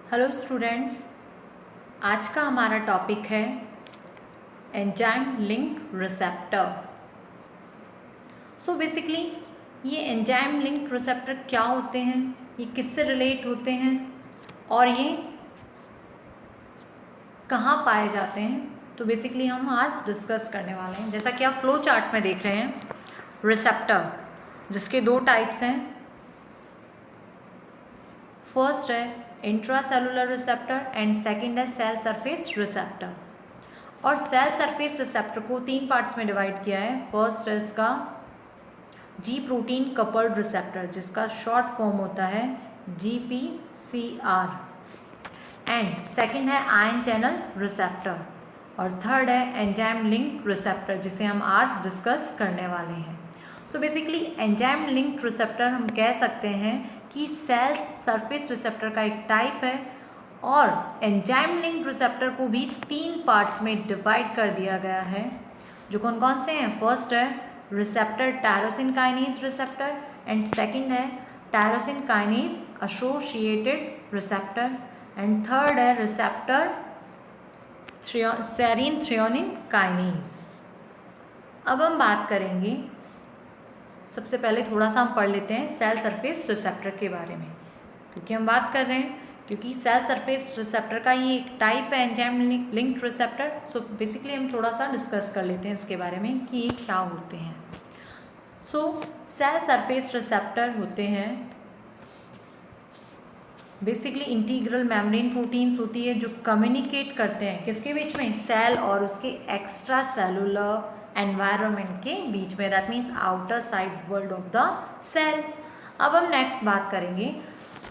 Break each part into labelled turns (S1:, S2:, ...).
S1: Hello students, आज का हमारा टॉपिक है enzyme linked receptor. So basically ये एंजाइम लिंक्ड रिसेप्टर क्या होते हैं, ये किससे रिलेट होते हैं और ये कहाँ पाए जाते हैं, तो बेसिकली हम आज डिस्कस करने वाले हैं। जैसा कि आप फ्लो चार्ट में देख रहे हैं, रिसेप्टर जिसके दो टाइप्स हैं। फर्स्ट है इंट्रासेलुलर रिसेप्टर एंड सेकंड है सेल सरफेस रिसेप्टर। और सेल सरफेस रिसेप्टर को तीन पार्ट्स में डिवाइड किया है। फर्स्ट है इसका जी प्रोटीन कपल्ड रिसेप्टर, जिसका शॉर्ट फॉर्म होता है GPCR, एंड सेकंड है आयन चैनल रिसेप्टर, और थर्ड है एंजाइम लिंक्ड रिसेप्टर, जिसे हम आज डिस्कस करने वाले हैं। So basically enzyme linked receptor हम कह सकते हैं कि सेल सरफेस रिसेप्टर का एक टाइप है, और एंजाइम लिंक्ड रिसेप्टर को भी तीन पार्ट्स में डिवाइड कर दिया गया है, जो कौन कौन से हैं। फर्स्ट है receptor tyrosine kinase receptor, and second है tyrosine kinase associated receptor, and third है रिसेप्टर सेरीन थ्रियोनिन काइनेज। अब हम बात करेंगे, सबसे पहले थोड़ा सा हम पढ़ लेते हैं सेल सरफेस रिसेप्टर के बारे में, क्योंकि हम बात कर रहे हैं, क्योंकि सेल सरफेस रिसेप्टर का ये एक टाइप है enzyme linked receptor. So basically हम थोड़ा सा डिस्कस कर लेते हैं इसके बारे में कि ये क्या होते हैं। सो सेल सरफेस रिसेप्टर होते हैं बेसिकली इंटीग्रल मेम्ब्रेन प्रोटीन्स होती है जो कम्युनिकेट करते हैं किसके बीच में, सेल और उसके एक्स्ट्रा सेलुलर एनवायरनमेंट के बीच में, that means outer side world of the cell. अब हम नेक्स्ट बात करेंगे,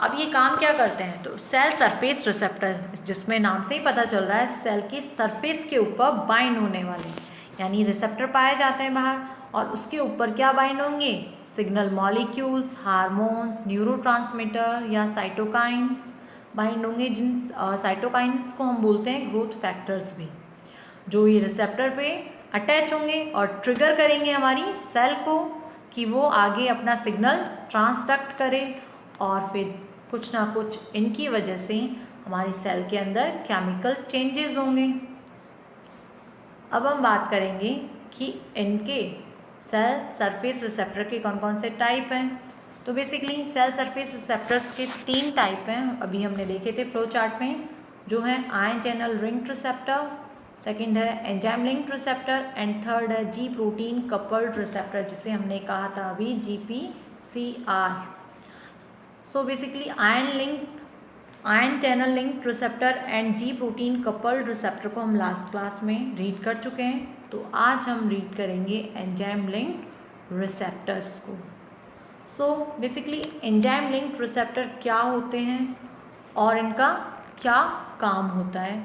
S1: अब ये काम क्या करते हैं। तो सेल सरफेस रिसेप्टर, जिसमें नाम से ही पता चल रहा है, सेल के सरफेस के ऊपर बाइंड होने वाले, यानी रिसेप्टर पाए जाते हैं बाहर, और उसके ऊपर क्या बाइंड होंगे, सिग्नल मॉलिक्यूल्स, हार्मोन्स, न्यूरोट्रांसमीटर या साइटोकाइंस बाइंड होंगे, जिन साइटोकाइंस को हम बोलते हैं ग्रोथ फैक्टर्स भी, जो ये रिसेप्टर पे अटैच होंगे और ट्रिगर करेंगे हमारी सेल को कि वो आगे अपना सिग्नल ट्रांसडक्ट करे, और फिर कुछ ना कुछ इनकी वजह से हमारी सेल के अंदर केमिकल चेंजेस होंगे। अब हम बात करेंगे कि इनके सेल सरफेस रिसेप्टर के कौन कौन से टाइप हैं। तो बेसिकली सेल सरफेस रिसेप्टर्स के तीन टाइप हैं, अभी हमने देखे थे फ्लो चार्ट में, जो है ion channel ringed receptor, second है enzyme linked receptor, and third है जी प्रोटीन कपल्ड रिसेप्टर, जिसे हमने कहा था अभी GPCR। So basically ion channel linked receptor and ji protein coupled receptor को हम लास्ट क्लास में रीड कर चुके हैं, तो आज हम रीड करेंगे एंजाइम लिंक्ड रिसेप्टर्स को। So basically enzyme linked receptor क्या होते हैं और इनका क्या काम होता है।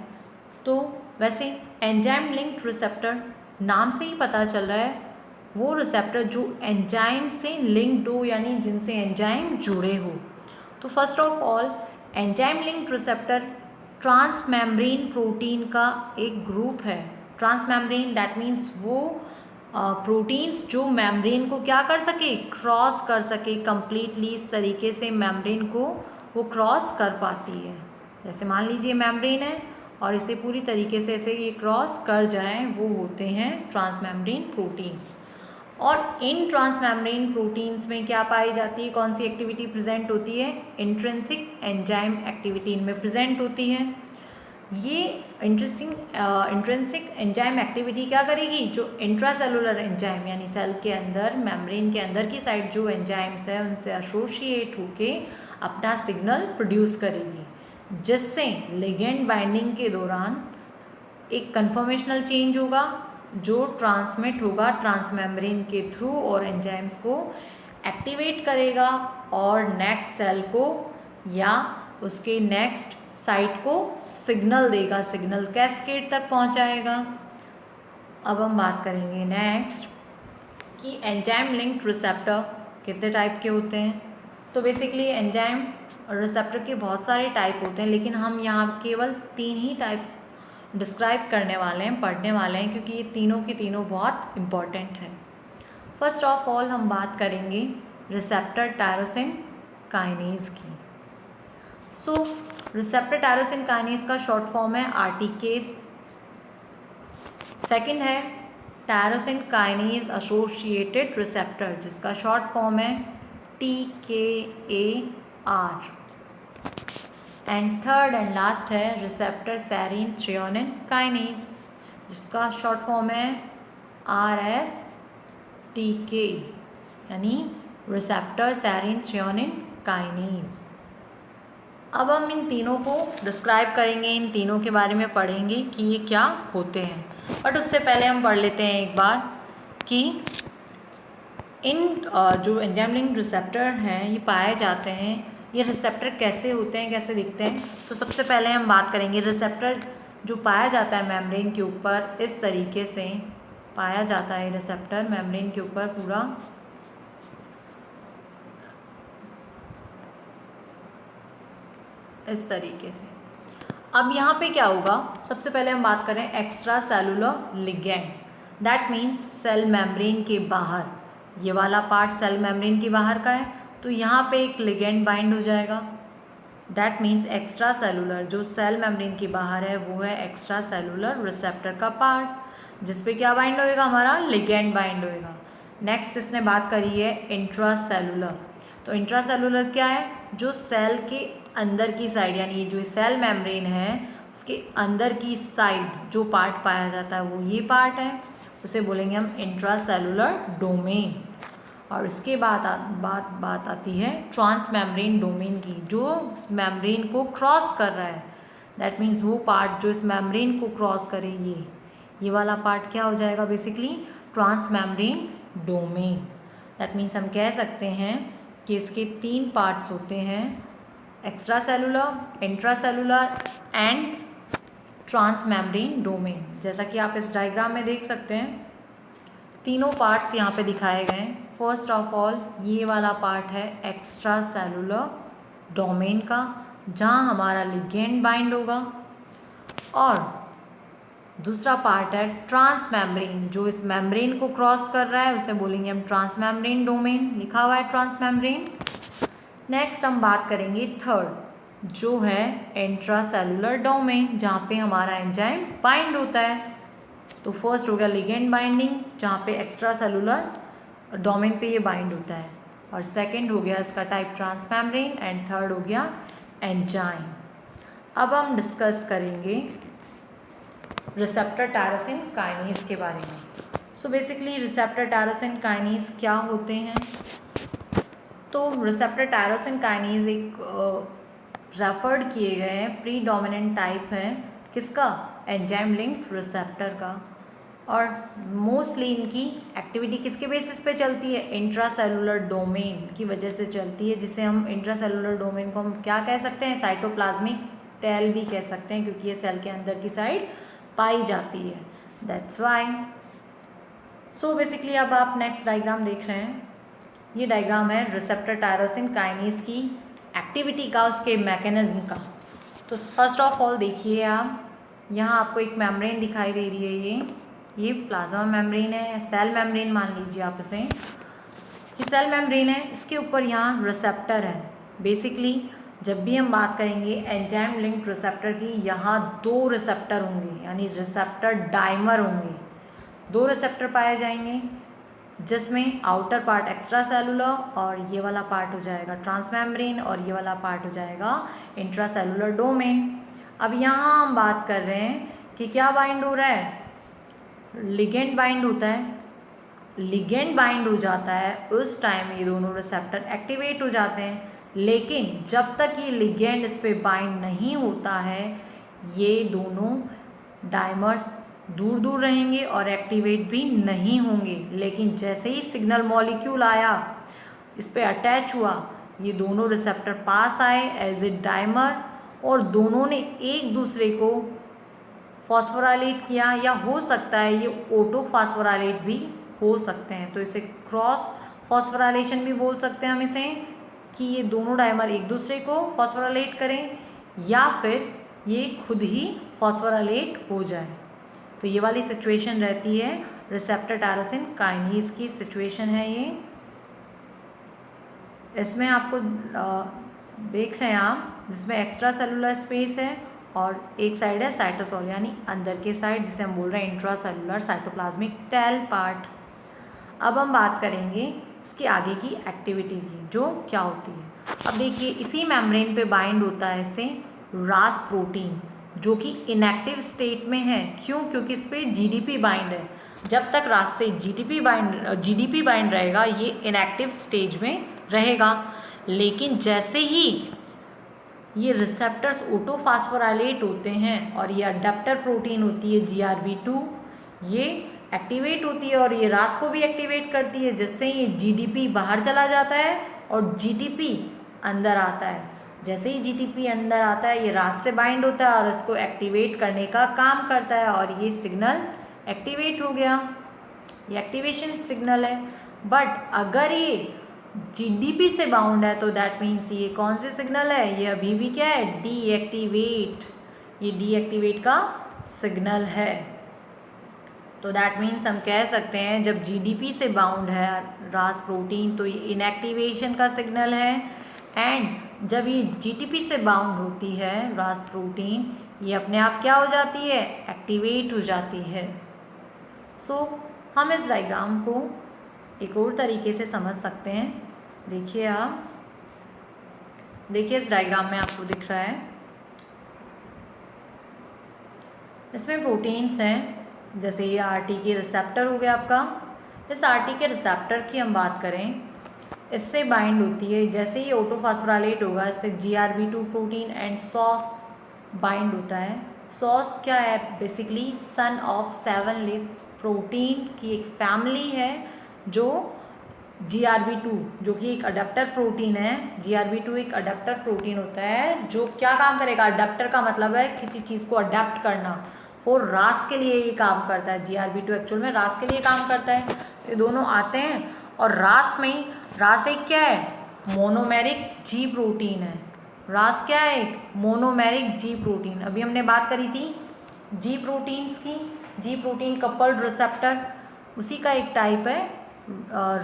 S1: तो वैसे एंजाइम लिंक्ड रिसेप्टर नाम से ही पता चल रहा है, वो रिसेप्टर जो एंजाइम से लिंक्ड हो, यानी जिनसे एंजाइम जुड़े हो। तो first of all enzyme linked receptor transmembrane protein का एक ग्रुप है। ट्रांसमेम्ब्रेन दैट मीन्स वो प्रोटीन्स जो मेम्ब्रेन को क्या कर सके, क्रॉस कर सके कंप्लीटली, इस तरीके से मेम्ब्रेन को वो क्रॉस कर पाती है। जैसे मान लीजिए मेम्ब्रेन है और इसे पूरी तरीके से ऐसे ये क्रॉस कर जाएं, वो होते हैं ट्रांसमेम्ब्रेन प्रोटीन। और इन ट्रांसमेम्ब्रेन प्रोटीन्स में क्या पाई जाती है, कौन सी एक्टिविटी प्रेजेंट होती है, इंट्रिंसिक एंजाइम एक्टिविटी इनमें प्रेजेंट होती है। ये इंट्रिंसिक एंजाइम एक्टिविटी क्या करेगी, जो इंट्रासेलुलर एंजाइम यानी सेल के अंदर मेम्ब्रेन के अंदर की साइड जो एंजाइम्स है उनसे एसोसिएट होके अपना सिग्नल प्रोड्यूस करेगी, जिससे लिगेंड बाइंडिंग के दौरान एक कन्फर्मेशनल चेंज होगा जो ट्रांसमिट होगा ट्रांसमेम्ब्रेन के थ्रू और एंजाइम्स को एक्टिवेट करेगा और नेक्स्ट सेल को या उसके नेक्स्ट साइट को सिग्नल देगा, सिग्नल कैस्केड तक पहुंचाएगा। अब हम बात करेंगे नेक्स्ट कि एंजाइम लिंक्ड रिसेप्टर कितने टाइप के होते हैं। तो बेसिकली एंजाइम रिसेप्टर के बहुत सारे टाइप होते हैं, लेकिन हम यहाँ केवल तीन ही टाइप्स डिस्क्राइब करने वाले हैं, पढ़ने वाले हैं, क्योंकि ये तीनों के तीनों बहुत इम्पॉर्टेंट है। फर्स्ट ऑफ ऑल हम बात करेंगे रिसेप्टर टायरोसिन काइनेज की। सो रिसेप्टर टायरोसिन काइनेज का शॉर्ट फॉर्म है आरटीकेज। सेकंड है टायरोसिन काइनेज एसोसिएटेड रिसेप्टर, जिसका शॉर्ट फॉर्म है TKAR। And third and last है रिसेप्टर सेरीन थ्रेओनिन काइनेज, जिसका शॉर्ट फॉर्म है RSTK, यानी रिसेप्टर सेरीन थ्रेओनिन काइनेज। अब हम इन तीनों को डिस्क्राइब करेंगे, इन तीनों के बारे में पढ़ेंगे कि ये क्या होते हैं। बट उससे पहले हम पढ़ लेते हैं एक बार कि इन जो एंजाइम लिंक्ड रिसेप्टर हैं ये पाए जाते हैं, ये रिसेप्टर कैसे होते हैं, कैसे दिखते हैं। तो सबसे पहले हम बात करेंगे रिसेप्टर जो पाया जाता है मेम्ब्रेन के ऊपर, इस तरीके से पाया जाता है रिसेप्टर मेम्ब्रेन के ऊपर पूरा। इस तरीके से। अब यहाँ पे क्या होगा, सबसे पहले हम बात करें extra cellular ligand, that means cell membrane के बाहर। ये वाला पार्ट सेल मेम्ब्रेन के बाहर का है, तो यहाँ पे एक लिगेंड बाइंड हो जाएगा। दैट मीन्स एक्स्ट्रा सेलुलर जो सेल मेम्ब्रेन के बाहर है वो है एक्स्ट्रा सेलुलर रिसेप्टर का पार्ट, जिसपे क्या बाइंड होएगा, हमारा लिगेंड बाइंड होएगा। नेक्स्ट इसने बात करी है इंट्रा सेलुलर। तो इंट्रा सेलुलर क्या है, जो सेल के अंदर की साइड, यानी जो सेल मेम्ब्रेन है उसके अंदर की साइड जो पार्ट पाया जाता है वो ये पार्ट है, उसे बोलेंगे हम इंट्रा सेलुलर डोमेन। और इसके बाद बात आती है ट्रांस मेम्ब्रेन डोमेन की, जो इस मेम्ब्रेन को क्रॉस कर रहा है। दैट मीन्स वो पार्ट जो इस मेम्ब्रेन को क्रॉस करे, ये वाला पार्ट क्या हो जाएगा, basically trans membrane domain. That means हम कह सकते हैं कि इसके 3 पार्ट्स होते हैं, extra cellular, intra cellular and trans membrane domain. जैसा कि आप इस डायग्राम में देख सकते हैं, तीनों पार्ट्स यहाँ पे दिखाए गए हैं। फर्स्ट ऑफ ऑल ये वाला पार्ट है एक्स्ट्रा सेलुलर डोमेन का, जहाँ हमारा लिगेंड बाइंड होगा। और दूसरा पार्ट है ट्रांस मेम्ब्रेन, जो इस मेम्ब्रेन को क्रॉस कर रहा है, उसे बोलेंगे हम ट्रांस मेम्ब्रेन डोमेन, लिखा हुआ है ट्रांस मेम्ब्रेन। नेक्स्ट हम बात करेंगे थर्ड, जो है इंट्रा सेलुलर डोमेन, जहाँ पे हमारा एंजाइम बाइंड होता है। तो फर्स्ट हो गया लिगेंड बाइंडिंग, जहाँ पे एक्स्ट्रा सेलुलर डोमेन पे ये बाइंड होता है, और सेकंड हो गया इसका type trans membrane, and third हो गया एंजाइम। अब हम डिस्कस करेंगे रिसेप्टर टायरोसिन काइनेज के बारे में। So basically receptor tyrosine kinase क्या होते हैं। तो रिसेप्टर टायरोसिन काइनेज एक रेफर्ड किए गए हैं प्रीडोमिनेंट टाइप है, किसका, एंजाइम लिंक्ड रिसेप्टर का। और मोस्टली इनकी एक्टिविटी किसके बेसिस पे चलती है, इंट्रा सेलुलर डोमेन की वजह से चलती है, जिसे हम इंट्रा सेलुलर डोमेन को हम क्या कह सकते हैं, साइटोप्लाज्मिक टेल भी कह सकते हैं, क्योंकि ये सेल के अंदर की साइड पाई जाती है, दैट्स वाई। सो बेसिकली अब आप नेक्स्ट डायग्राम देख रहे हैं, ये डायग्राम है रिसेप्टर टायरोसिन काइनेज की एक्टिविटी का, उसके मैकेनिज्म का। तो फर्स्ट ऑफ ऑल देखिए आप, यहाँ आपको एक मेम्ब्रेन दिखाई दे रही है, ये प्लाज्मा मेम्ब्रेन है, सेल मेम्ब्रेन मान लीजिए आप इसे, ये सेल मेम्ब्रेन है, इसके ऊपर यहाँ रिसेप्टर है। बेसिकली जब भी हम बात करेंगे एंजाइम लिंक्ड रिसेप्टर की, यहाँ 2 रिसेप्टर होंगे, यानी रिसेप्टर डाइमर होंगे, 2 रिसेप्टर पाए जाएंगे, जिसमें आउटर पार्ट एक्स्ट्रा सेलुलर और ये वाला पार्ट हो जाएगा ट्रांस मेम्ब्रेन, और ये वाला पार्ट हो जाएगा इंट्रा सेलुलर डोमेन। अब यहाँ हम बात कर रहे हैं कि क्या बाइंड हो रहा है, लिगेंड बाइंड होता है। लिगेंड बाइंड हो जाता है उस टाइम ये दोनों रिसेप्टर एक्टिवेट हो जाते हैं, लेकिन जब तक ये लिगेंड इस पर बाइंड नहीं होता है, ये दोनों डाइमर्स दूर दूर रहेंगे और एक्टिवेट भी नहीं होंगे। लेकिन जैसे ही सिग्नल मॉलिक्यूल आया, इस पर अटैच हुआ, ये दोनों रिसेप्टर पास आए एज ए डाइमर, और दोनों ने एक दूसरे को फॉस्फोराइलेट किया, या हो सकता है ये ऑटो फॉस्फोराइलेट भी हो सकते हैं। तो इसे क्रॉस फॉस्फोराइलेशन भी बोल सकते हैं हम इसे, कि ये दोनों डाइमर एक दूसरे को फॉस्फोराइलेट करें, या फिर ये खुद ही फॉस्फोराइलेट हो जाए। तो ये वाली सिचुएशन रहती है रिसेप्टर टायरोसिन काइनेज की सिचुएशन है ये। इसमें आपको देख रहे हैं आप जिसमें एक्स्ट्रा सेलुलर स्पेस है और एक साइड है साइटोसोल यानी अंदर के साइड, जिसे हम बोल रहे हैं intra cellular cytoplasmic tail part. अब हम बात करेंगे इसकी आगे की एक्टिविटी की, जो क्या होती है। अब देखिए इसी मेम्ब्रेन पे बाइंड होता है इससे रास प्रोटीन, जो कि इनएक्टिव स्टेट में है। क्यों? क्योंकि इस पर जीडीपी बाइंड है। जब तक रास से जीडीपी बाइंड रहेगा ये इनएक्टिव स्टेज में रहेगा। लेकिन जैसे ही ये रिसेप्टर्स ऑटोफॉस्फोराइलेट होते हैं और ये अडैप्टर प्रोटीन होती है GRB2, ये एक्टिवेट होती है और ये रास को भी एक्टिवेट करती है, जिससे ये जीडीपी बाहर चला जाता है और जीटीपी अंदर आता है। जैसे ही जीटीपी अंदर आता है ये रास से बाइंड होता है और इसको एक्टिवेट करने का काम करता है और ये सिग्नल एक्टिवेट हो गया। ये एक्टिवेशन सिग्नल है। बट अगर ये जीडीपी से बाउंड है तो दैट मीन्स ये कौन से सिग्नल है? ये अभी भी क्या है? डीएक्टिवेट। ये डीएक्टिवेट का सिग्नल है। तो दैट मीन्स हम कह सकते हैं जब जीडीपी से बाउंड है रास प्रोटीन तो ये इनएक्टिवेशन का सिग्नल है, एंड जब ये जीटीपी से बाउंड होती है रास प्रोटीन ये अपने आप क्या हो जाती है? एक्टिवेट हो जाती है। सो हम इस डायग्राम को एक और तरीके से समझ सकते हैं। देखिए आप, देखिए इस डायग्राम में आपको दिख रहा है, इसमें प्रोटीन्स हैं। जैसे ये आरटी के रिसेप्टर हो गया आपका। इस आरटी के रिसेप्टर की हम बात करें, इससे बाइंड होती है। जैसे ही ऑटोफॉस्फोराइलेट होगा इससे GRB2 protein and sauce bind होता है। सॉस क्या है? Basically son of 7 less protein की एक फैमिली है, जो GRB2 जो कि एक अडैप्टर प्रोटीन है। GRB2 एक अडैप्टर प्रोटीन होता है जो क्या काम करेगा? अडैप्टर का मतलब है किसी चीज़ को अडैप्ट करना। फॉर रास के लिए ये काम करता है। GRB2 एक्चुअल में रास के लिए काम करता है। ये दोनों आते हैं और रास एक क्या है? मोनोमेरिक जी प्रोटीन है। रास क्या है? एक मोनोमेरिक जी प्रोटीन। अभी हमने बात करी थी जी प्रोटीन्स की। जी प्रोटीन कपल्ड रिसेप्टर, उसी का एक टाइप है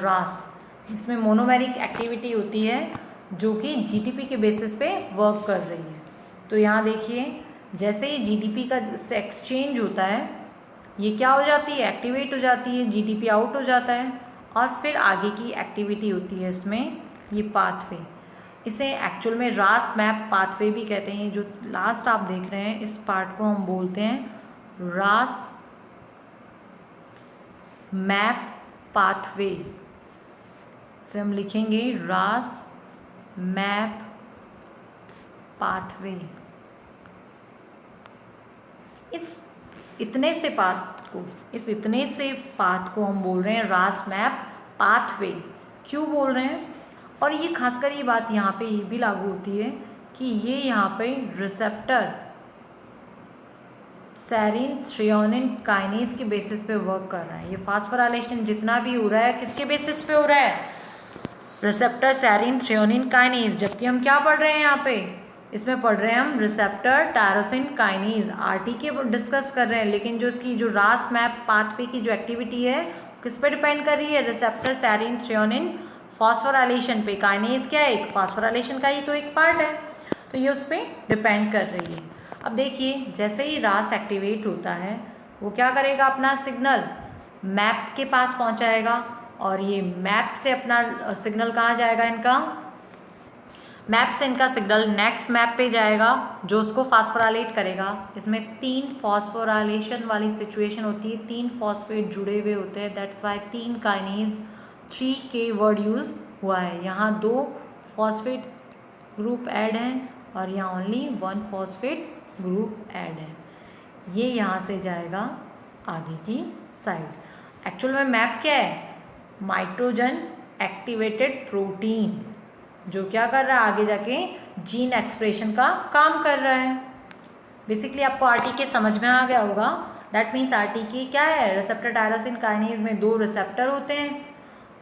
S1: रास। इसमें मोनोमेरिक एक्टिविटी होती है जो कि जीटीपी के बेसिस पे वर्क कर रही है। तो यहाँ देखिए जैसे ही जीडीपी का इससे एक्सचेंज होता है ये क्या हो जाती है? एक्टिवेट हो जाती है, जीडीपी आउट हो जाता है और फिर आगे की एक्टिविटी होती है इसमें ये पाथवे। इसे एक्चुअल में रास मैप पाथवे भी कहते हैं। जो लास्ट आप देख रहे हैं इस पार्ट को हम बोलते हैं रास मैप पाथवे। से हम लिखेंगे रास मैप पाथवे। इस इतने से पाथ को हम बोल रहे हैं रास मैप पाथवे। क्यों बोल रहे हैं? और ये खासकर ये बात यहाँ पे ये भी लागू होती है कि ये यहाँ पे रिसेप्टर सेरिन थ्रियोनिन काइनेज के बेसिस पे वर्क कर रहा है। ये फास्फोराइलेशन जितना भी हो रहा है किसके बेसिस पे हो रहा है? Receptor serine threonine kinase. जबकि हम क्या पढ़ रहे हैं यहाँ पे? इसमें पढ़ रहे हैं हम रिसेप्टर टायरोसिन काइनेज, आरटी के डिस्कस कर रहे हैं। लेकिन जो इसकी जो रास मैप पाथवे की जो एक्टिविटी है किस पे डिपेंड कर रही है? रिसेप्टर सेरिन थ्रियोनिन फॉस्फोराइलेशन पे। काइनेज क्या है? एक फास्फोराइलेशन का ही तो एक पार्ट है, तो ये उस पर डिपेंड कर रही है। अब देखिए जैसे ही रास एक्टिवेट होता है वो क्या करेगा? अपना सिग्नल मैप के पास पहुंचाएगा और ये मैप से अपना सिग्नल कहाँ जाएगा? इनका मैप से इनका सिग्नल नेक्स्ट मैप पे जाएगा जो उसको फास्फोराइलेट करेगा। इसमें 3 फॉस्फोराइलेशन वाली सिचुएशन होती है, 3 फॉस्फेट जुड़े हुए होते हैं। That's why 3 kinase 3K word use हुआ है। यहाँ 2 फॉस्फेट ग्रुप ऐड हैं और यहाँ ओनली 1 फॉस्फेट ग्रुप ऐड है। ये यहाँ से जाएगा आगे की साइड। एक्चुअल में मैप क्या है? माइट्रोजन एक्टिवेटेड प्रोटीन, जो क्या कर रहा है? आगे जाके जीन एक्सप्रेशन का काम कर रहा है। बेसिकली आपको आरटीके समझ में आ गया होगा। दैट मीन्स आरटीके क्या है? रिसेप्टर टायरोसिन काइनेज में 2 रिसेप्टर होते हैं।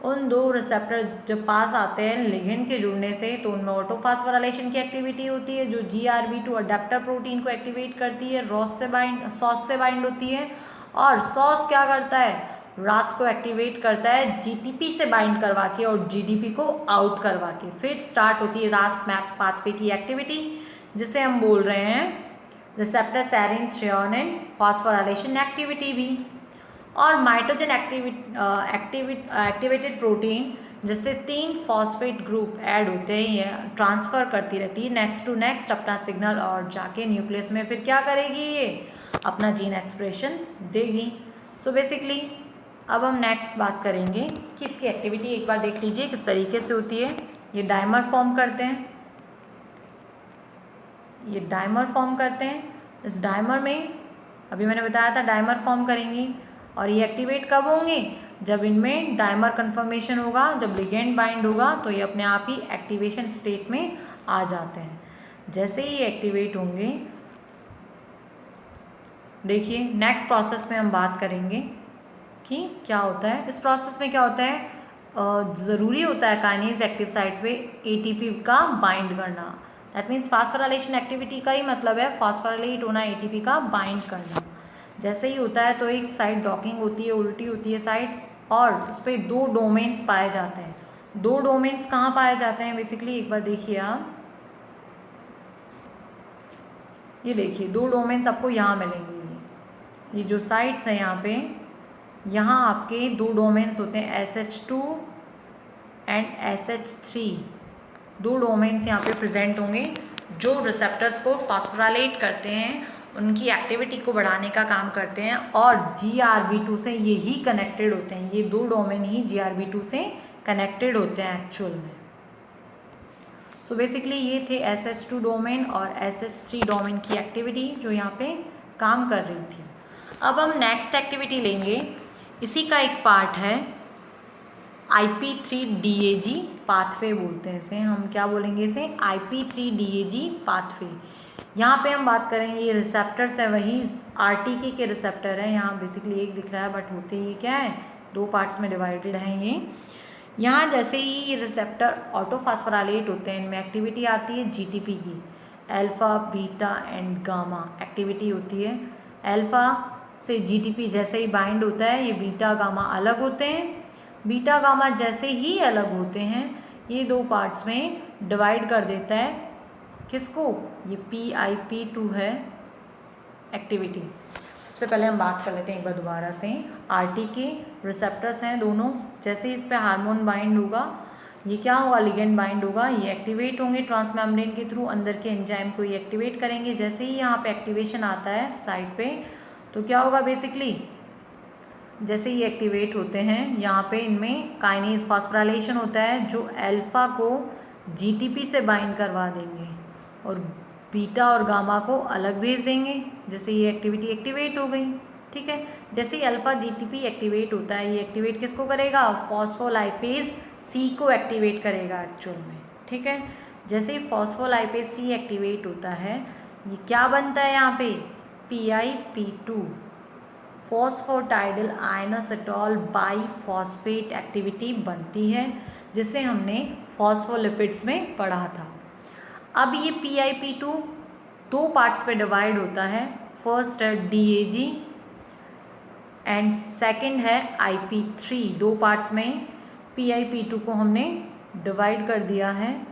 S1: उन 2 रिसेप्टर जब पास आते हैं लिगेंड के जुड़ने से तो उनमें ऑटोफॉस्फोराइलेशन की एक्टिविटी होती है जो GRB2 अडैप्टर प्रोटीन को एक्टिवेट करती है। सॉस से बाइंड होती है और सॉस क्या करता है? रास को एक्टिवेट करता है जीटीपी से बाइंड करवा के और जीडीपी को आउट करवा के। फिर स्टार्ट होती है रास मैप पाथवे की एक्टिविटी। जिसे हम बोल रहे हैं receptor serine threonine phosphorylation activity भी। और माइटोजन एक्टिवेटेड प्रोटीन जिससे 3 फॉस्फेट ग्रुप ऐड होते हैं, ये ट्रांसफ़र करती रहती है नेक्स्ट टू नेक्स्ट अपना सिग्नल, और जाके न्यूक्लियस में फिर क्या करेगी, ये अपना जीन एक्सप्रेशन देगी। सो बेसिकली अब हम नेक्स्ट बात करेंगे कि इसकी एक्टिविटी एक बार देख लीजिए किस तरीके से होती है। ये डाइमर फॉर्म करते हैं, ये डाइमर फॉर्म करते हैं। इस डाइमर में अभी मैंने बताया था डाइमर फॉर्म करेंगी, और ये एक्टिवेट कब होंगे, जब इनमें डाइमर कन्फर्मेशन होगा, जब लिगेंड बाइंड होगा तो ये अपने आप ही एक्टिवेशन स्टेट में आ जाते हैं। जैसे ही ये एक्टिवेट होंगे, देखिए नेक्स्ट प्रोसेस में हम बात करेंगे कि क्या होता है। इस प्रोसेस में क्या होता है, ज़रूरी होता है काइनेज एक्टिव साइट पे एटीपी का बाइंड करना। दैट मीन्स फास्फोराइलेशन एक्टिविटी का ही मतलब है फास्फोराइलेट होना, एटीपी का बाइंड करना। जैसे ही होता है तो एक साइड डॉकिंग होती है, उल्टी होती है साइड, और उस पर 2 डोमेन्स पाए जाते हैं। 2 डोमेन्स कहाँ पाए जाते हैं बेसिकली, एक बार देखिए आप, ये देखिए 2 डोमेन्स आपको यहाँ मिलेंगे। ये जो साइड्स हैं यहाँ पे, यहाँ आपके 2 डोमेन्स होते हैं SH2 एंड SH3। 2 डोमेन्स यहाँ पे प्रेजेंट होंगे जो रिसेप्टर्स को फॉस्फोराइलेट करते हैं, उनकी एक्टिविटी को बढ़ाने का काम करते हैं, और GRB2 से ये ही कनेक्टेड होते हैं। ये 2 डोमेन ही GRB2 से कनेक्टेड होते हैं एक्चुअल में। सो बेसिकली ये थे SH2 डोमेन और SH3 डोमेन की एक्टिविटी जो यहाँ पे काम कर रही थी। अब हम नेक्स्ट एक्टिविटी लेंगे, इसी का एक पार्ट है IP3DAG पाथवे बोलते हैं इसे, हम क्या बोलेंगे इसे, IP3DAG पाथवे। यहाँ पे हम बात करेंगे, ये रिसेप्टर्स है वही RTK के रिसेप्टर है। यहाँ बेसिकली एक दिख रहा है बट होते ही क्या है, 2 पार्ट्स में डिवाइडेड हैं ये। यहाँ जैसे ही ये रिसेप्टर ऑटोफॉस्फोराइलेट होते हैं, इनमें एक्टिविटी आती है GTP की, alpha beta and gamma activity होती है। अल्फ़ा से GTP जैसे ही बाइंड होता है, ये बीटा गामा अलग होते हैं। बीटा गामा जैसे ही अलग होते हैं, ये 2 पार्ट्स में डिवाइड कर देता है किसको, ये PIP2 है एक्टिविटी। सबसे पहले हम बात कर लेते हैं एक बार दोबारा से, RTK रिसेप्टर्स हैं दोनों, जैसे ही इस पर हार्मोन बाइंड होगा, ये क्या होगा, लिगेंड बाइंड होगा, ये एक्टिवेट होंगे ट्रांसमेम्ब्रेन के थ्रू, अंदर के एंजाइम को ये एक्टिवेट करेंगे। जैसे ही यहाँ पे एक्टिवेशन आता है साइड पे, तो क्या होगा बेसिकली, जैसे ही एक्टिवेट होते हैं यहाँ पे इनमें काइनेज फॉस्फोराइलेशन होता है जो अल्फ़ा को GTP से बाइंड करवा देंगे और बीटा और गामा को अलग भेज देंगे। जैसे ये एक्टिविटी एक्टिवेट हो गई, ठीक है। जैसे ही अल्फ़ा GTP एक्टिवेट होता है, ये एक्टिवेट किसको करेगा, फॉस्फोलाइपेज C को एक्टिवेट करेगा एक्चुअल में, ठीक है। जैसे ही फॉस्फोलाइपेज C एक्टिवेट होता है, ये क्या बनता है यहाँ पे, PIP2 फॉस्फोटाइडल आयनोसिटॉल बाईफॉस्फेट एक्टिविटी बनती है, जिसे हमने फॉस्फोलिपिड्स में पढ़ा था। अब ये PIP2 2 पार्ट्स पे डिवाइड होता है, फर्स्ट है DAG एंड सेकंड है IP3। 2 पार्ट्स में PIP2 को हमने डिवाइड कर दिया है,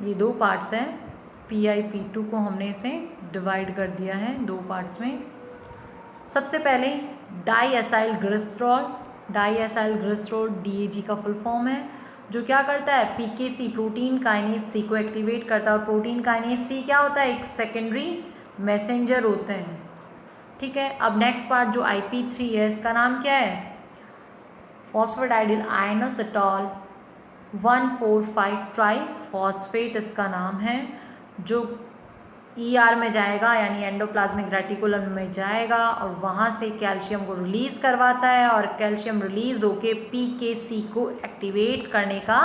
S1: ये 2 पार्ट्स है, PIP2 को हमने इसे डिवाइड कर दिया है 2 पार्ट्स में। सबसे पहले डाईएसाइल ग्लिसरॉल, डाईएसाइल ग्लिसरॉल DAG का फुल फॉर्म है, जो क्या करता है, PKC प्रोटीन काइनेज C को एक्टिवेट करता है। और प्रोटीन काइनेज C क्या होता है, एक सेकेंडरी मैसेंजर होते हैं, ठीक है। अब नेक्स्ट पार्ट जो IP3 है, इसका नाम क्या है, फॉस्फोडाइडिल आयनोसिटॉल 1,4,5 ट्राइफॉस्फेट इसका नाम है, जो ER में जाएगा यानी एंडोप्लाज्मिक रेटिकुलम में जाएगा और वहाँ से कैल्शियम को रिलीज़ करवाता है, और कैल्शियम रिलीज़ होके PKC को एक्टिवेट करने का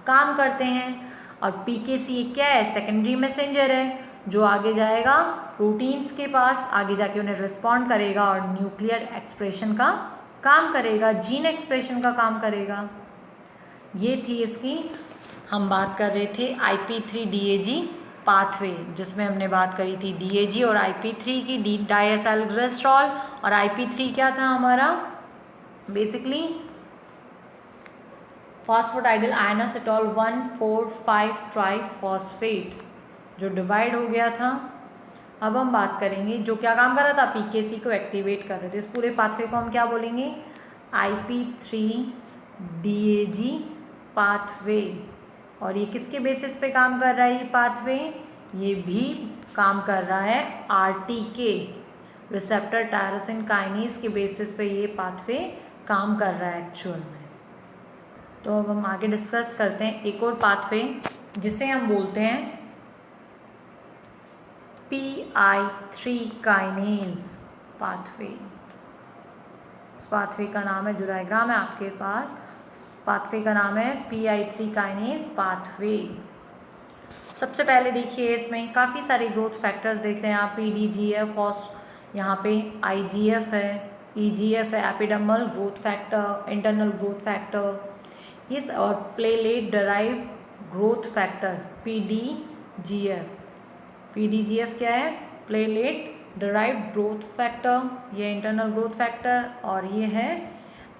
S1: काम करते हैं। और PKC क्या है, सेकेंडरी मैसेंजर है, जो आगे जाएगा प्रोटीन्स के पास, आगे जाके उन्हें रिस्पॉन्ड करेगा और न्यूक्लियर एक्सप्रेशन का काम करेगा, जीन एक्सप्रेशन का काम करेगा। ये थी इसकी, हम बात कर रहे थे IP3DAG पाथवे, जिसमें हमने बात करी थी DAG और IP3 की, डाईएसाइल ग्लिसरॉल, और IP3 क्या था हमारा, बेसिकली फॉस्फोडाइडिल आयनोसिटॉल 1,4,5 ट्राइफॉस्फेट, जो डिवाइड हो गया था। अब हम बात करेंगे जो क्या काम कर रहा था, पीकेसी को एक्टिवेट कर रहे थे। इस पूरे पाथवे को हम क्या बोलेंगे, IP3DAG पाथवे। और ये किसके बेसिस पे काम कर रहा है ये पाथवे, ये भी काम कर रहा है RTK रिसेप्टर टायरोसिन काइनेज के बेसिस पे ये पाथवे काम कर रहा है एक्चुअल में। तो अब हम आगे डिस्कस करते हैं एक और पाथवे जिसे हम बोलते हैं PI3 काइनेज पाथवे। इस पाथवे का नाम है, जो डायग्राम है आपके पास, इस पाथवे का नाम है PI3 काइनेज पाथवे। सबसे पहले देखिए इसमें काफ़ी सारे ग्रोथ फैक्टर्स देख रहे हैं आप, PDGF, यहाँ पे IGF है, EGF है, epidermal growth factor, internal growth factor, ये और प्लेलेट डराइव ग्रोथ फैक्टर PDGF क्या है, प्लेलेट डराइव ग्रोथ फैक्टर, ये इंटरनल ग्रोथ फैक्टर, और ये है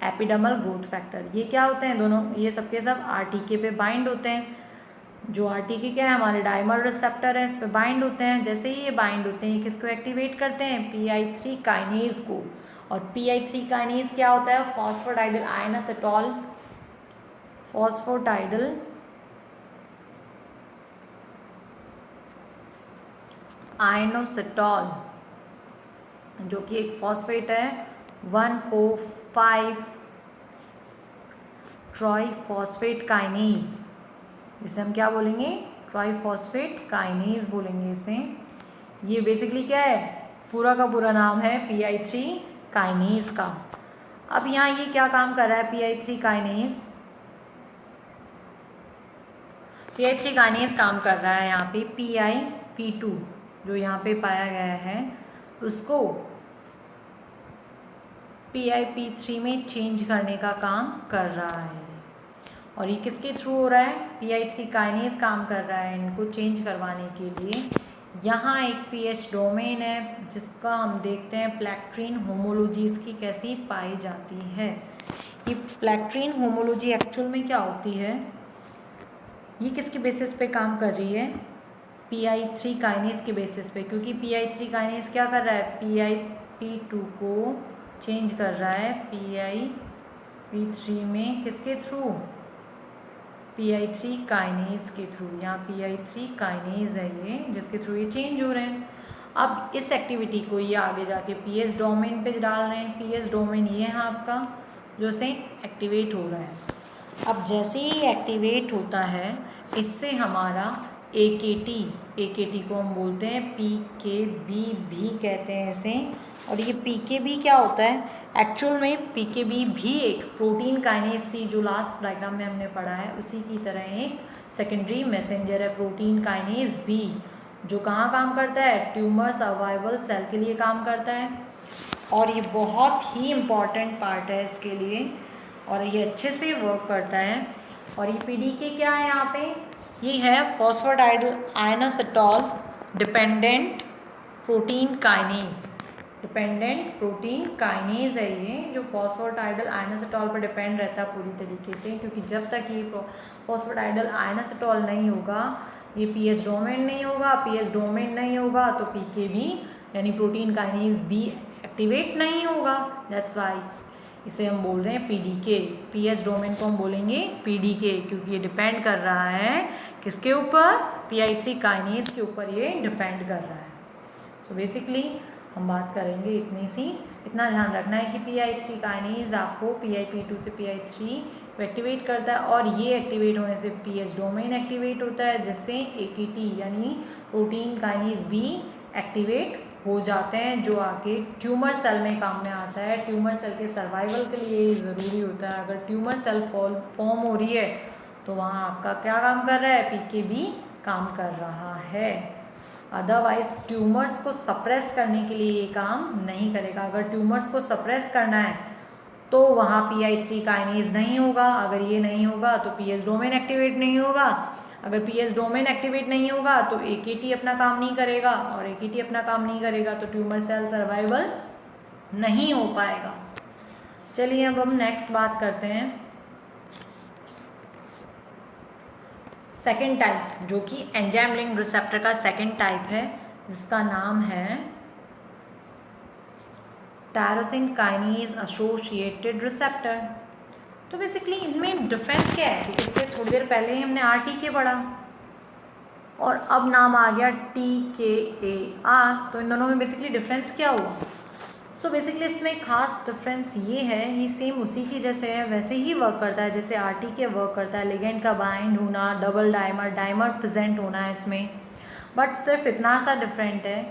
S1: एपिडर्मल ग्रोथ फैक्टर। ये क्या होते हैं दोनों, ये सबके सब RTK पे बाइंड होते हैं। जो RTK क्या है, हमारे डायमर रिसेप्टर है, इस पे बाइंड होते हैं। जैसे ही ये बाइंड होते हैं, किसको एक्टिवेट करते हैं, PI3 काइनेज को। और PI3 काइनेज क्या होता है, फॉस्फोडाइडल आयनोसिटॉल, फॉस्फोडाइडल आयनोसिटॉल, जो कि एक फॉस्फेट है 1,4,5 ट्राइफॉस्फेट काइनेज, जिसे हम क्या बोलेंगे, ट्राइफॉस्फेट काइनेज बोलेंगे इसे। ये बेसिकली क्या है, पूरा का पूरा नाम है PI3 काइनेज का। अब यहाँ ये क्या काम कर रहा है, PI3 काइनेज काम कर रहा है यहाँ पे PIP2 जो यहाँ पे पाया गया है उसको PIP3 में चेंज करने का काम कर रहा है। और ये किसके थ्रू हो रहा है, PI3 काइनेज काम कर रहा है इनको चेंज करवाने के लिए। यहाँ एक pH डोमेन है जिसका हम देखते हैं प्लेक्ट्रीन होमोलॉजी इसकी कैसी पाई जाती है। ये प्लेक्ट्रीन होमोलॉजी एक्चुअल में क्या होती है, ये किसके बेसिस पे काम कर रही है, PI3 काइनेज के बेसिस पे, क्योंकि PI3 काइनेज क्या कर रहा है, PIP2 को चेंज कर रहा है PIP3 में, किसके थ्रू, PI3 काइनेज के थ्रू। यहाँ PI3 काइनेज है ये जिसके थ्रू ये चेंज हो रहे हैं। अब इस एक्टिविटी को ये आगे जाके PS डोमेन पे डाल रहे हैं। PS डोमेन ये है आपका जो से एक्टिवेट हो रहा है। अब जैसे ही एक्टिवेट होता है इससे हमारा AKT को हम बोलते हैं PKB भी कहते हैं इसे। और ये PKB क्या होता है, एक्चुअल में PKB भी एक प्रोटीन काइनेज सी जो लास्ट डायग्राम में हमने पढ़ा है उसी की तरह एक सेकेंडरी मैसेंजर है प्रोटीन काइनेज बी, जो कहाँ काम करता है, ट्यूमर सर्वाइवल सेल के लिए काम करता है। और ये बहुत ही इम्पॉर्टेंट पार्ट है इसके लिए और ये अच्छे से वर्क करता है। और ये PDK क्या है यहाँ पे, ये है phosphatidyl inositol dependent protein kinase. Dependent protein kinase है ये जो फॉस्फोडाइडल आयनोसिटॉल पर डिपेंड रहता है पूरी तरीके से, क्योंकि जब तक ये फॉस्फोडाइडल आयनोसिटॉल नहीं होगा, ये PH डोमेन नहीं होगा, PH डोमेन नहीं होगा तो PKB यानी प्रोटीन काइनेज बी एक्टिवेट नहीं होगा। दैट्स वाई इसे हम बोल रहे हैं PDK। PH डोमेन को हम बोलेंगे PDK क्योंकि ये डिपेंड कर रहा है किसके ऊपर, PI3 काइनेज के ऊपर ये डिपेंड कर रहा है। सो बेसिकली हम बात करेंगे इतनी सी, इतना ध्यान रखना है कि PI3 काइनेज आपको PIP2 से PI3 को एक्टिवेट करता है और ये एक्टिवेट होने से PH डोमेन एक्टिवेट होता है जिससे AKT यानी प्रोटीन काइनेज बी एक्टिवेट हो जाते हैं जो आके ट्यूमर सेल में काम में आता है। ट्यूमर सेल के सर्वाइवल के लिए ये ज़रूरी होता है। अगर ट्यूमर सेल फॉर्म हो रही है तो वहाँ आपका क्या काम कर रहा है, PKB काम कर रहा है। अदरवाइज ट्यूमर्स को सप्रेस करने के लिए ये काम नहीं करेगा। अगर ट्यूमर्स को सप्रेस करना है तो वहाँ PI3 काइनेज नहीं होगा, अगर ये नहीं होगा तो PH डोमेन एक्टिवेट नहीं होगा, अगर PH डोमेन एक्टिवेट नहीं होगा तो AKT अपना काम नहीं करेगा और AKT अपना काम नहीं करेगा तो ट्यूमर सेल सर्वाइवल नहीं हो पाएगा। चलिए अब हम नेक्स्ट बात करते हैं सेकेंड टाइप जो कि एंजाइम लिंक्ड रिसेप्टर का सेकेंड टाइप है, जिसका नाम है टायरोसिन काइनेज एसोसिएटेड रिसेप्टर। तो बेसिकली इनमें डिफरेंस क्या है, क्योंकि इससे थोड़ी देर पहले ही हमने RTK पढ़ा और अब नाम आ गया TKAR, तो इन दोनों में बेसिकली डिफरेंस क्या हुआ। सो बेसिकली इसमें खास डिफरेंस ये है, ये सेम उसी की जैसे है वैसे ही वर्क करता है जैसे RTK वर्क करता है, लिगेंड का बाइंड होना, डबल डाइमर प्रेजेंट होना है इसमें, बट सिर्फ इतना सा डिफरेंट है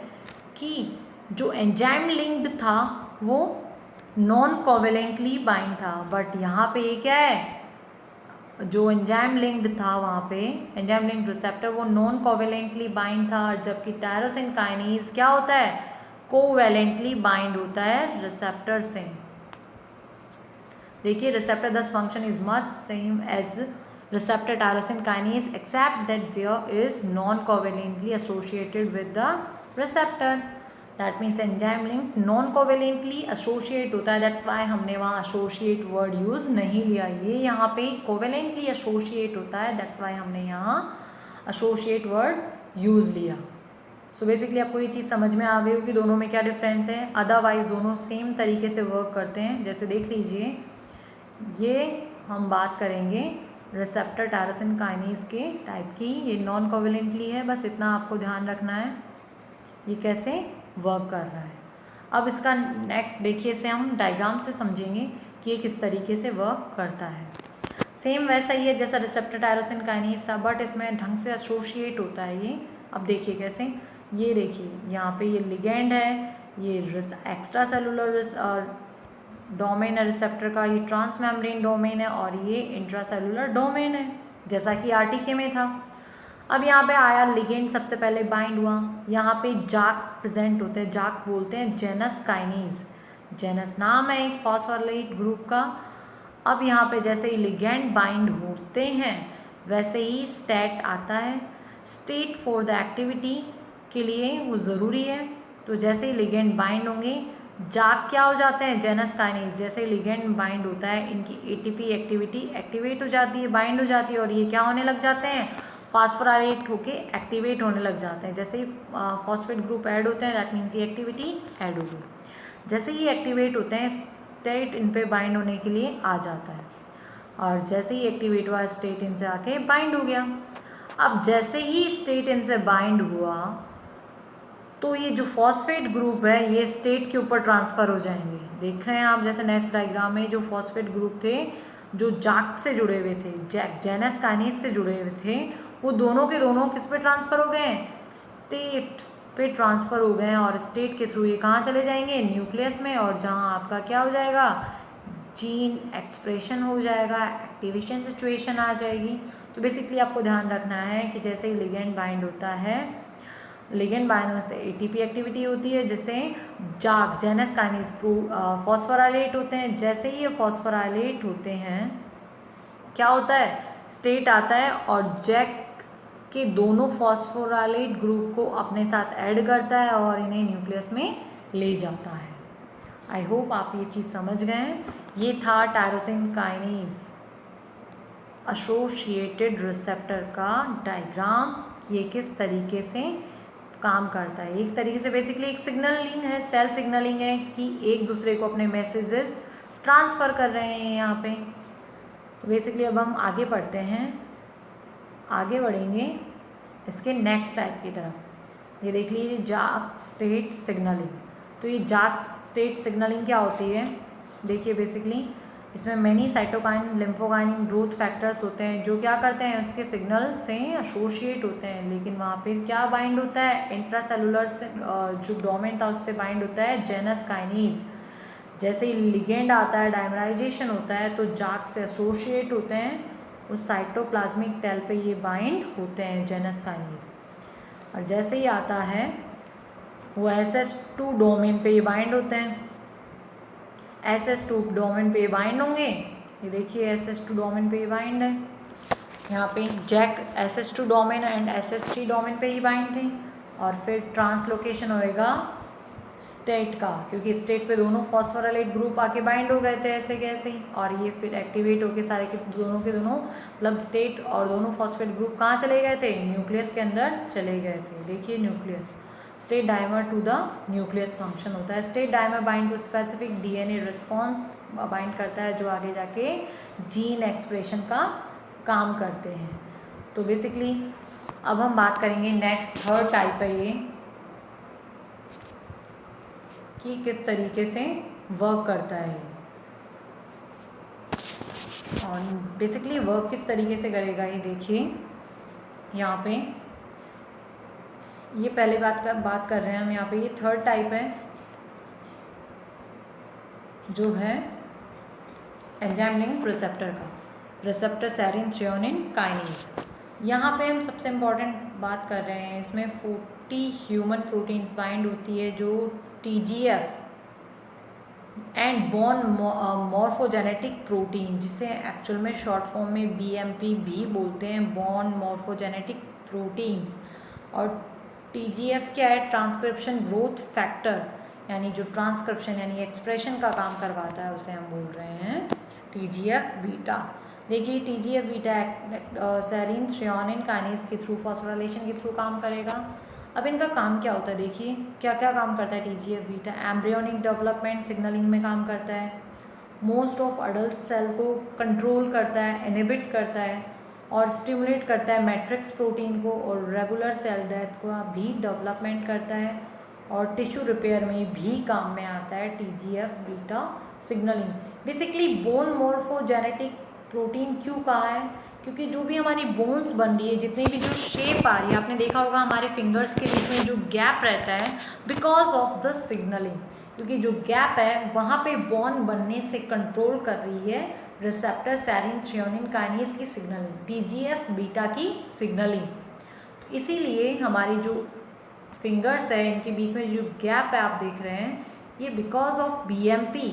S1: कि जो एंजाइम लिंक्ड था वो नॉन कोवेलेंटली बाइंड था, बट यहाँ पे ये क्या है, जो एंजाइम लिंक्ड था वहाँ पे एंजाइम लिंक्ड रिसेप्टर वो नॉन कोवेलेंटली बाइंड था, जबकि टायरोसिन काइनेज क्या होता है, कोवेलेंटली बाइंड होता है रिसेप्टर से। देखिए receptor this function is much same as receptor tyrosine kinase except that there is non-covalently associated with the receptor. That means enzyme link non-covalently associate होता है, that's why हमने वहाँ associate word use नहीं लिया, ये यहाँ पे covalently associate होता है, that's why हमने यहाँ associate word use लिया। So basically आपको ये चीज़ समझ में आ गई होगी दोनों में क्या डिफरेंस है, अदरवाइज दोनों सेम तरीके से वर्क करते हैं। जैसे देख लीजिए, ये हम बात करेंगे रिसेप्टर टायरोसिन काइनेज के टाइप की, ये नॉन कोवेलेंटली है, बस इतना आपको ध्यान रखना है ये कैसे वर्क कर रहा है। अब इसका नेक्स्ट देखिए, इसे हम डायग्राम से समझेंगे कि ये किस तरीके से वर्क करता है। सेम वैसा ही है जैसा रिसेप्टर टायरोसिन काइनेज था, बट इसमें ढंग से एसोसिएट होता है ये। अब देखिए कैसे, ये देखिए यहाँ पे ये लिगेंड है, ये एक्स्ट्रा सेलुलर डोमेन है रिसेप्टर का, ये ट्रांस मेम्ब्रेन डोमेन है और ये इंट्रासेलुलर डोमेन है जैसा कि RTK में था। अब यहाँ पे आया लिगेंड, सबसे पहले बाइंड हुआ, यहाँ पे जाक प्रेजेंट होते हैं, जाक बोलते हैं जेनस काइनेज, जेनस नाम है एक फॉस्फोराइलेट ग्रुप का। अब यहाँ पे जैसे ही लिगेंड बाइंड होते हैं वैसे ही स्टेट आता है, स्टेट फॉर द एक्टिविटी के लिए वो ज़रूरी है। तो जैसे ही लिगेंड बाइंड होंगे जाक क्या हो जाते हैं, जेनस काइनेज, जैसे लिगेंड बाइंड होता है इनकी ATP एक्टिविटी एक्टिवेट हो जाती है, बाइंड हो जाती है और ये क्या होने लग जाते हैं, फास्फोराइलेट होके एक्टिवेट होने लग जाते हैं। जैसे ही फॉस्फेट ग्रुप ऐड होते हैं दैट मीन्स ये एक्टिविटी ऐड होगी, जैसे ही एक्टिवेट होते हैं स्टेट इन पे बाइंड होने के लिए आ जाता है और जैसे ही एक्टिवेट हुआ स्टेट इन से आके बाइंड हो गया। अब जैसे ही स्टेट इन से बाइंड हुआ तो ये जो फॉस्फेट ग्रुप है ये स्टेट के ऊपर ट्रांसफ़र हो जाएंगे। देख रहे हैं आप जैसे नेक्स्ट डायग्राम में जो फॉस्फेट ग्रुप थे जो जाक से जुड़े हुए थे, जेनस काइनेज से जुड़े हुए थे, वो दोनों के दोनों किस पे ट्रांसफ़र हो गए, स्टेट पे ट्रांसफ़र हो गए हैं और स्टेट के थ्रू ये कहाँ चले जाएंगे, न्यूक्लियस में, और जहाँ आपका क्या हो जाएगा, जीन एक्सप्रेशन हो जाएगा, एक्टिवेशन सिचुएशन आ जाएगी। तो बेसिकली आपको ध्यान रखना है कि जैसे ही लिगेंड बाइंड होता है, लिगेंड बाइंड से ATP एक्टिविटी होती है जिससे जाक जेनस काइनेज फॉस्फोराइलेट होते हैं। जैसे ही ये फॉस्फोराइलेट होते हैं क्या होता है, स्टेट आता है और जैक के दोनों फॉस्फोराइलेट ग्रुप को अपने साथ ऐड करता है और इन्हें न्यूक्लियस में ले जाता है। आई होप आप ये चीज़ समझ गए हैं। ये था टायरोसिन काइनेज एसोसिएटेड रिसेप्टर का डायग्राम, ये किस तरीके से काम करता है। एक तरीके से बेसिकली एक सिग्नलिंग है, सेल सिग्नलिंग है कि एक दूसरे को अपने मैसेजेस ट्रांसफ़र कर रहे हैं यहाँ पे। तो बेसिकली अब हम आगे बढ़ते हैं, आगे बढ़ेंगे इसके नेक्स्ट टाइप की तरफ। ये देख लीजिए जाक स्टेट सिग्नलिंग। तो ये जाक स्टेट सिग्नलिंग क्या होती है, देखिए बेसिकली इसमें मैनी साइटोकाइन लिम्फोकाइन ग्रोथ फैक्टर्स होते हैं जो क्या करते हैं उसके सिग्नल से एसोसिएट होते हैं, लेकिन वहाँ पे क्या बाइंड होता है, इंट्रासेलुलर से जो डोमेन था उससे बाइंड होता है जेनस काइनेज। जैसे ही लिगेंड आता है डाइमराइजेशन होता है तो जाक से एसोसिएट होते हैं, उस साइटोप्लाज्मिक टेल पे ये बाइंड होते हैं जेनस काइनेज, और जैसे ही आता है वो SS2 डोमेन पे ये बाइंड होते हैं, SS2 डोमेन पे बाइंड होंगे। ये देखिए SS2 डोमेन पे बाइंड है, यहाँ पे Jack SS2 domain and SS3 domain पे ही बाइंड थे, और फिर ट्रांसलोकेशन होएगा स्टेट का, क्योंकि स्टेट पे दोनों फॉस्फोराइलेट ग्रुप आके बाइंड हो गए थे ऐसे के ऐसे ही, और ये फिर एक्टिवेट होके सारे के दोनों मतलब स्टेट और दोनों फॉस्फेट ग्रुप कहाँ चले गए थे, न्यूक्लियस के अंदर चले गए थे। देखिए nucleus, STAT dimer to the nucleus function होता है। STAT dimer bind to specific DNA response bind करता है, जो आगे जाके जीन एक्सप्रेशन का काम करते हैं। तो बेसिकली अब हम बात करेंगे नेक्स्ट थर्ड टाइप है ये, कि किस तरीके से वर्क करता है और बेसिकली वर्क किस तरीके से करेगा ये देखिए। यहाँ पे ये पहले बात कर रहे हैं हम, यहाँ पे ये थर्ड टाइप है जो है एंजाइम लिंक्ड रिसेप्टर का, रिसेप्टर सेरिन थ्रेओनिन काइनेज। यहाँ पे हम सबसे इम्पॉर्टेंट बात कर रहे हैं, इसमें 40 ह्यूमन प्रोटीन्स बाइंड होती है जो TGF and bone morphogenetic protein, जिसे एक्चुअल में शॉर्ट फॉर्म में BMP भी बोलते हैं, बोन मॉर्फोजेनेटिक प्रोटीन्स। और TGF क्या है, ट्रांसक्रिप्शन ग्रोथ फैक्टर, यानी जो ट्रांसक्रिप्शन यानी एक्सप्रेशन का काम करवाता है उसे हम बोल रहे हैं TGF बीटा। देखिए TGF beta serine threonine kinase के थ्रू, फॉस्फोराइलेशन के थ्रू काम करेगा। अब इनका काम क्या होता है, देखिए क्या क्या काम करता है TGF beta. Embryonic development signalling में काम करता है, मोस्ट ऑफ अडल्ट सेल को कंट्रोल करता है, इनहिबिट करता है और स्टिमुलेट करता है मैट्रिक्स प्रोटीन को, और रेगुलर सेल डेथ को भी डेवलपमेंट करता है, और टिश्यू रिपेयर में भी काम में आता है TGF beta signalling. Basically bone morphogenetic protein क्यों कहा है, क्योंकि जो भी हमारी बोन्स बन रही है, जितनी भी जो शेप आ रही है, आपने देखा होगा हमारे फिंगर्स के बीच में जो गैप रहता है बिकॉज ऑफ द सिग्नलिंग, क्योंकि जो गैप है वहाँ पे बोन बनने से कंट्रोल कर रही है रिसेप्टर सेरिन थ्रेओनिन काइनेज की सिग्नलिंग, TGF बीटा की सिग्नलिंग। इसीलिए हमारी जो फिंगर्स है इनके बीच में जो गैप है आप देख रहे हैं, ये बिकॉज ऑफ BMP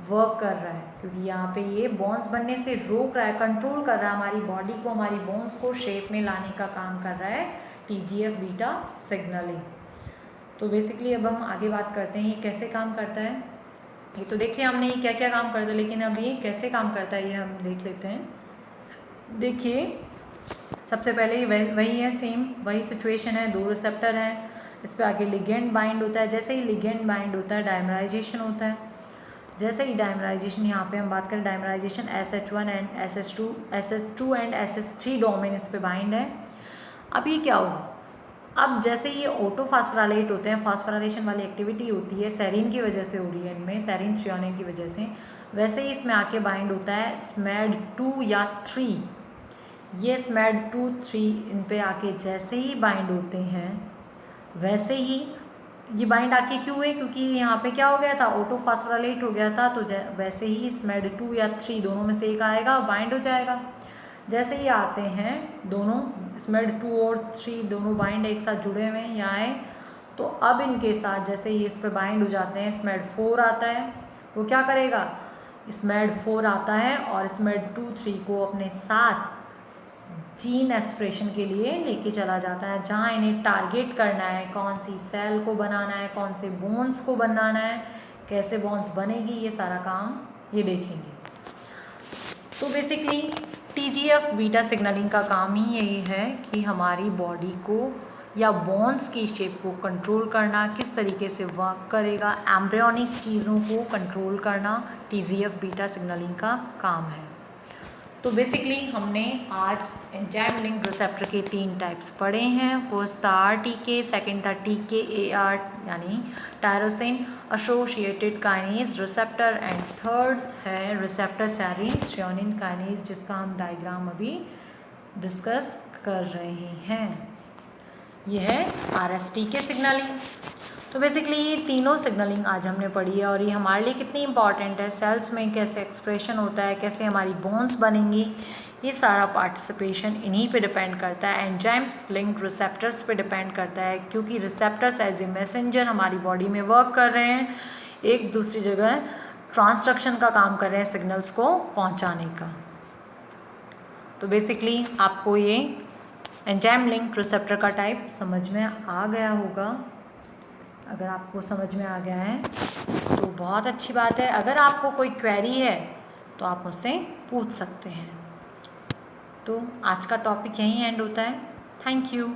S1: वर्क कर रहा है, क्योंकि यहाँ पे ये बोन्स बनने से रोक रहा है, कंट्रोल कर रहा है हमारी बॉडी को, हमारी बोन्स को शेप में लाने का काम कर रहा है TGF बीटा सिग्नलिंग। तो बेसिकली अब हम आगे बात करते हैं ये कैसे काम करता है। ये तो देख लिया हमने ये क्या क्या काम करता है, लेकिन अब ये कैसे काम करता है ये हम देख लेते हैं। देखिए सबसे पहले वही है, सेम वही सिचुएशन है, दो रिसेप्टर हैं, इस पर आगे लिगेंड बाइंड होता है। जैसे ही लिगेंड बाइंड होता है डायमराइजेशन होता है। जैसे ही डायमराइजेशन, यहाँ पे हम बात करें dimerisation SH1 and SS2 and SS3 domain इस पे बाइंड है। अब ये क्या होगा, अब जैसे ये ऑटो फास्फोराइलेट होते हैं, फास्फोराइलेशन वाली एक्टिविटी होती है सेरिन की वजह से हो रही है इनमें, सेरिन थ्रेओनिन की वजह से, वैसे ही इसमें आके बाइंड होता है SMAD2 या 3। ये SMAD2 3 इन पे आके जैसे ही बाइंड होते हैं, वैसे ही ये बाइंड आके क्यों हुए, क्योंकि यहाँ पे क्या हो गया था, ऑटो फास्फोराइलेट हो गया था, तो वैसे ही SMAD2 या 3 दोनों में से एक आएगा, बाइंड हो जाएगा। जैसे ही आते हैं दोनों SMAD2 और 3 दोनों बाइंड एक साथ जुड़े हुए हैं यहाँ आए, तो अब इनके साथ जैसे ही इस पर बाइंड हो जाते हैं SMAD4 आता है, वो क्या करेगा, SMAD4 आता है और SMAD2 3 को अपने साथ जीन एक्सप्रेशन के लिए लेके चला जाता है, जहाँ इन्हें टारगेट करना है, कौन सी सेल को बनाना है, कौन से बोन्स को बनाना है, कैसे बोन्स बनेगी, ये सारा काम ये देखेंगे। तो बेसिकली TGF बीटा सिग्नलिंग का काम ही यही है कि हमारी बॉडी को या बोन्स की शेप को कंट्रोल करना, किस तरीके से वर्क करेगा, एम्ब्रियोनिक चीज़ों को कंट्रोल करना TGF बीटा सिग्नलिंग का काम है। तो बेसिकली हमने आज एंजाइम लिंक्ड रिसेप्टर के 3 टाइप्स पढ़े हैं। फर्स्ट था RTK, सेकेंड था TKAR यानी tyrosine associated kinase receptor, and third है रिसेप्टर सेरिन थ्रेओनिन काइनेज, जिसका हम डायग्राम अभी डिस्कस कर रहे हैं। यह है RSTK सिग्नलिंग। तो बेसिकली ये तीनों सिग्नलिंग आज हमने पढ़ी है, और ये हमारे लिए कितनी इंपॉर्टेंट है, सेल्स में कैसे एक्सप्रेशन होता है, कैसे हमारी बोन्स बनेंगी, ये सारा पार्टिसिपेशन इन्हीं पे डिपेंड करता है, एंजाइम्स लिंक्ड रिसेप्टर्स पे डिपेंड करता है, क्योंकि रिसेप्टर्स एज ए मैसेंजर हमारी बॉडी में वर्क कर रहे हैं, एक दूसरी जगह ट्रांसडक्शन का काम कर रहे हैं सिग्नल्स को पहुँचाने का। तो बेसिकली आपको ये एंजाइम लिंक्ड रिसेप्टर का टाइप समझ में आ गया होगा। अगर आपको समझ में आ गया है तो बहुत अच्छी बात है। अगर आपको कोई क्वेरी है तो आप मुझसे पूछ सकते हैं। तो आज का टॉपिक यहीं एंड होता है। Thank you.